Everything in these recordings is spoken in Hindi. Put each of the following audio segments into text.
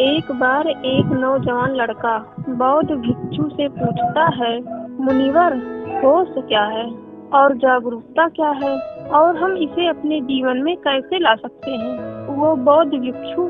एक बार एक नौजवान लड़का बौद्ध भिक्षु से पूछता है, मुनिवर, होश क्या है और जागरूकता क्या है और हम इसे अपने जीवन में कैसे ला सकते हैं। वो बौद्ध भिक्षु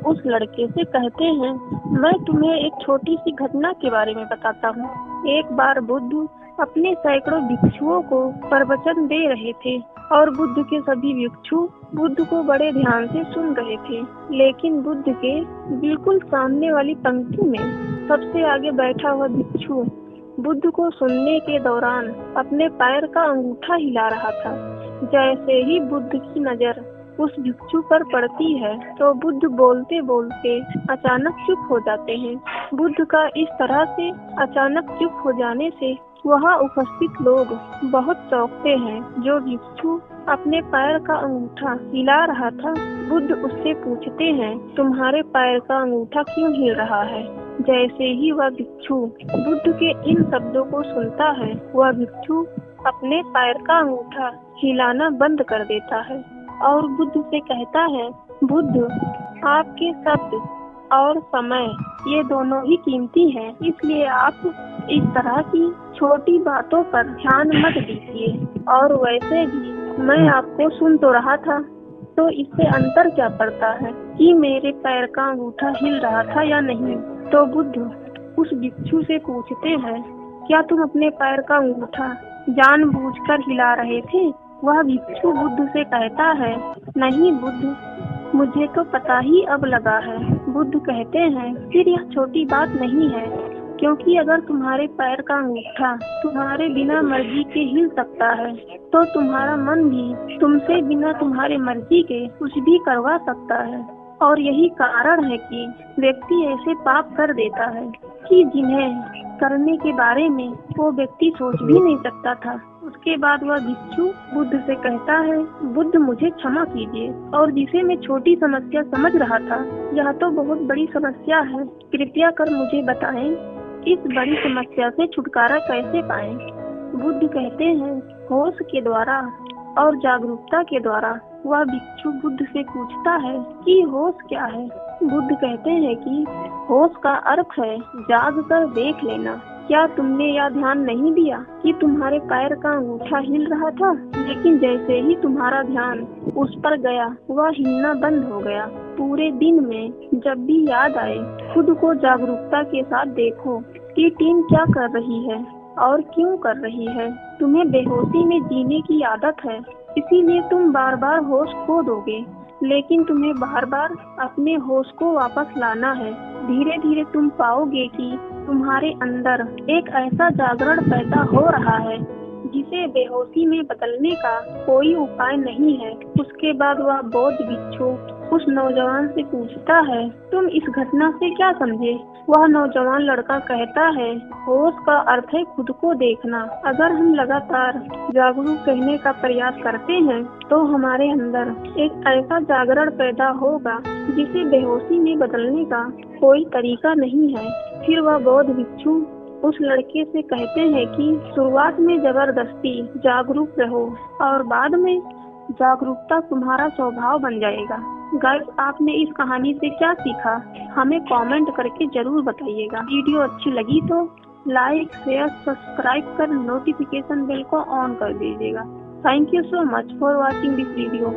उस लड़के से कहते हैं, मैं तुम्हें एक छोटी सी घटना के बारे में बताता हूँ। एक बार बुद्ध अपने सैकड़ों भिक्षुओं को प्रवचन दे रहे थे और बुद्ध के सभी भिक्षु बुद्ध को बड़े ध्यान से सुन रहे थे। लेकिन बुद्ध के बिल्कुल सामने वाली पंक्ति में सबसे आगे बैठा हुआ भिक्षु बुद्ध को सुनने के दौरान अपने पैर का अंगूठा हिला रहा था। जैसे ही बुद्ध की नजर उस भिक्षु पर पड़ती है तो बुद्ध बोलते बोलते अचानक चुप हो जाते हैं। बुद्ध का इस तरह से अचानक चुप हो जाने से वहाँ उपस्थित लोग बहुत चौंकते हैं। जो भिक्षु अपने पैर का अंगूठा हिला रहा था, बुद्ध उससे पूछते हैं, तुम्हारे पैर का अंगूठा क्यों हिल रहा है। जैसे ही वह भिक्षु बुद्ध के इन शब्दों को सुनता है, वह भिक्षु अपने पैर का अंगूठा हिलाना बंद कर देता है और बुद्ध से कहता है, बुद्ध, आपके शब्द और समय ये दोनों ही कीमती हैं, इसलिए आप इस तरह की छोटी बातों पर ध्यान मत दीजिए। और वैसे भी मैं आपको सुन तो रहा था, तो इससे अंतर क्या पड़ता है कि मेरे पैर का अंगूठा हिल रहा था या नहीं। तो बुद्ध उस भिक्षु से पूछते हैं, क्या तुम अपने पैर का अंगूठा जानबूझकर हिला रहे थे। वह भिक्षु बुद्ध से कहता है, नहीं बुद्ध, मुझे तो पता ही अब लगा है। बुद्ध कहते हैं, फिर यह छोटी बात नहीं है, क्योंकि अगर तुम्हारे पैर का अंगूठा तुम्हारे बिना मर्जी के हिल सकता है, तो तुम्हारा मन भी तुमसे बिना तुम्हारे मर्जी के कुछ भी करवा सकता है। और यही कारण है कि व्यक्ति ऐसे पाप कर देता है कि जिन्हें करने के बारे में वो व्यक्ति सोच भी नहीं सकता था। उसके बाद वह भिक्षु बुद्ध से कहता है, बुद्ध, मुझे क्षमा कीजिए, और जिसे मैं छोटी समस्या समझ रहा था, यह तो बहुत बड़ी समस्या है। कृपया कर मुझे बताएं, इस बड़ी समस्या से छुटकारा कैसे पाएं। बुद्ध कहते हैं, होश के द्वारा और जागरूकता के द्वारा। वह भिक्षु बुद्ध से पूछता है कि होश क्या है। बुद्ध कहते हैं कि होश का अर्थ है जाग कर देख लेना। क्या तुमने यह ध्यान नहीं दिया कि तुम्हारे पैर का अंगूठा हिल रहा था, लेकिन जैसे ही तुम्हारा ध्यान उस पर गया, वह हिलना बंद हो गया। पूरे दिन में जब भी याद आए, खुद को जागरूकता के साथ देखो कि टीम क्या कर रही है और क्यों कर रही है। तुम्हें बेहोशी में जीने की आदत है, इसीलिए तुम बार बार होश खो दोगे, लेकिन तुम्हें बार बार अपने होश को वापस लाना है। धीरे धीरे तुम पाओगे कि तुम्हारे अंदर एक ऐसा जागरण पैदा हो रहा है जिसे बेहोशी में बदलने का कोई उपाय नहीं है। उसके बाद वह बौद्ध भिक्षु उस नौजवान से पूछता है, तुम इस घटना से क्या समझे। वह नौजवान लड़का कहता है, होश का अर्थ है खुद को देखना। अगर हम लगातार जागरूक रहने का प्रयास करते हैं, तो हमारे अंदर एक ऐसा जागरण पैदा होगा जिसे बेहोशी में बदलने का कोई तरीका नहीं है। फिर वह बौद्ध भिक्षु उस लड़के से कहते हैं कि शुरुआत में जबरदस्ती जागरूक रहो और बाद में जागरूकता तुम्हारा स्वभाव बन जाएगा। गाइस, आपने इस कहानी से क्या सीखा, हमें कमेंट करके जरूर बताइएगा। वीडियो अच्छी लगी तो लाइक, शेयर, सब्सक्राइब कर नोटिफिकेशन बेल को ऑन कर दीजिएगा। Thank you so much for watching this video.